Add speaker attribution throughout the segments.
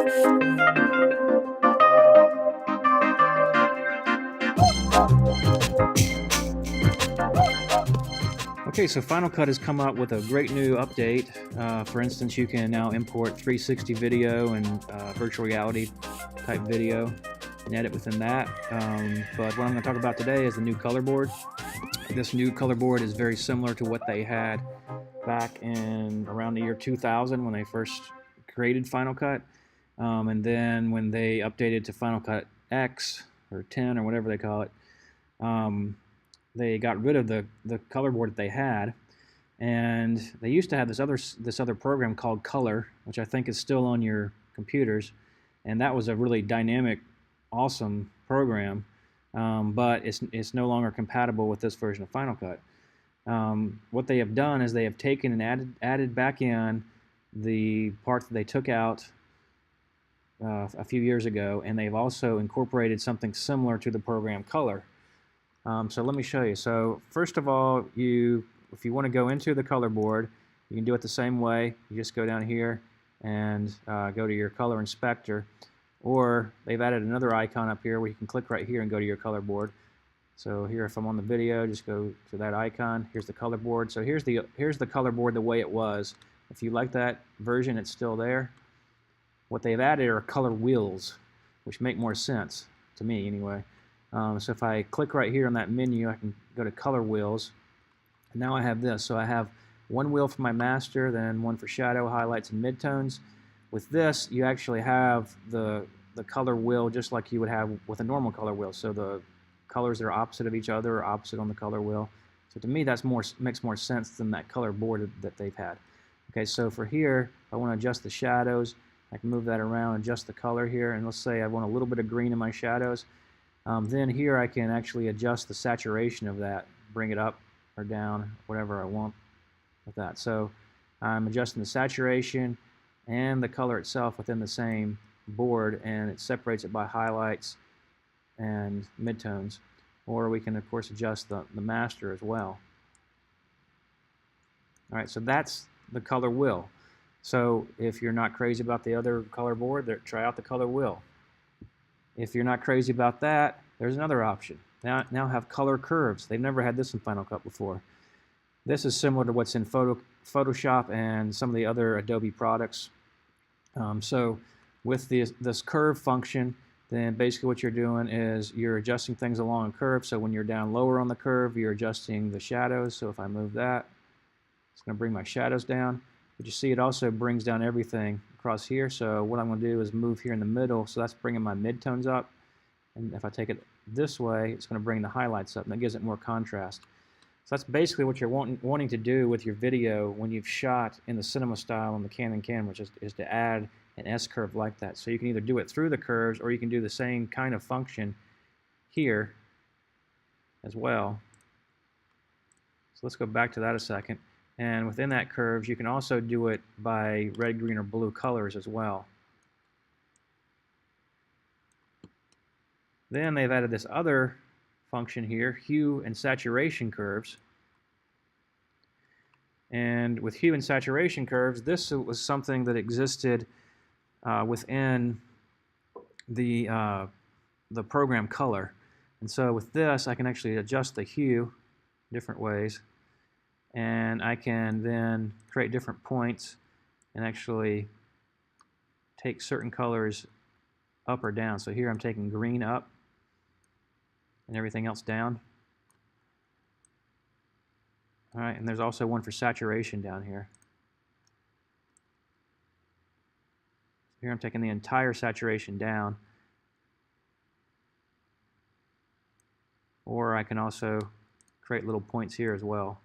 Speaker 1: Okay, so Final Cut has come out with a great new update. For instance, you can now import 360 video and virtual reality type video and edit within that. But what I'm going to talk about today is the new color board. This new color board is very similar to what they had back in around the year 2000 when they first created Final Cut. And then when they updated to Final Cut X or 10 or whatever they call it, they got rid of the color board that they had, and they used to have this other program called Color, which I think is still on your computers, and that was a really dynamic, awesome program, but it's no longer compatible with this version of Final Cut. What they have done is they have taken and added back in the parts that they took out a few years ago, and they've also incorporated something similar to the program Color. So let me show you. So first of all, if you want to go into the color board, you can do it the same way. You just go down here and go to your color inspector, or they've added another icon up here where you can click right here and go to your color board. So here, if I'm on the video, just go to that icon. Here's the color board. So here's the color board the way it was. If you like that version, it's still there. What they've added are color wheels, which make more sense to me anyway. So if I click right here on that menu, I can go to color wheels. And now I have this. So I have one wheel for my master, then one for shadow, highlights, and midtones. With this, you actually have the color wheel just like you would have with a normal color wheel. So the colors that are opposite of each other are opposite on the color wheel. So to me, that makes more sense than that color board that they've had. Okay, so for here, I want to adjust the shadows. I can move that around, adjust the color here, and let's say I want a little bit of green in my shadows. Then here I can actually adjust the saturation of that, bring it up or down, whatever I want with that. So I'm adjusting the saturation and the color itself within the same board, and it separates it by highlights and midtones. Or we can, of course, adjust the master as well. All right, so that's the color wheel. So if you're not crazy about the other color board, try out the color wheel. If you're not crazy about that, there's another option. Now have color curves. They've never had this in Final Cut before. This is similar to what's in Photoshop and some of the other Adobe products. So with this curve function, then basically what you're doing is you're adjusting things along a curve. So when you're down lower on the curve, you're adjusting the shadows. So if I move that, it's going to bring my shadows down. But you see it also brings down everything across here. So what I'm going to do is move here in the middle. So that's bringing my midtones up. And if I take it this way, it's going to bring the highlights up, and that gives it more contrast. So that's basically what you're wanting to do with your video when you've shot in the cinema style on the Canon camera, is to add an S-curve like that. So you can either do it through the curves, or you can do the same kind of function here as well. So let's go back to that a second. And within that curves, you can also do it by red, green, or blue colors as well. Then they've added this other function here, hue and saturation curves. And with hue and saturation curves, this was something that existed within the program Color. And so with this, I can actually adjust the hue different ways. And I can then create different points and actually take certain colors up or down. So here I'm taking green up and everything else down. All right, and there's also one for saturation down here. Here I'm taking the entire saturation down. Or I can also create little points here as well.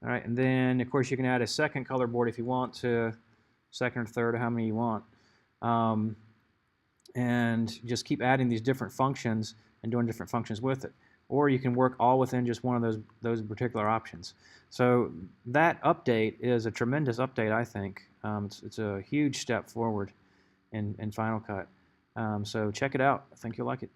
Speaker 1: All right, and then of course you can add a second color board if you want to, second or third, or how many you want. And just keep adding these different functions and doing different functions with it. Or you can work all within just one of those particular options. So that update is a tremendous update, I think. It's a huge step forward in Final Cut. So check it out. I think you'll like it.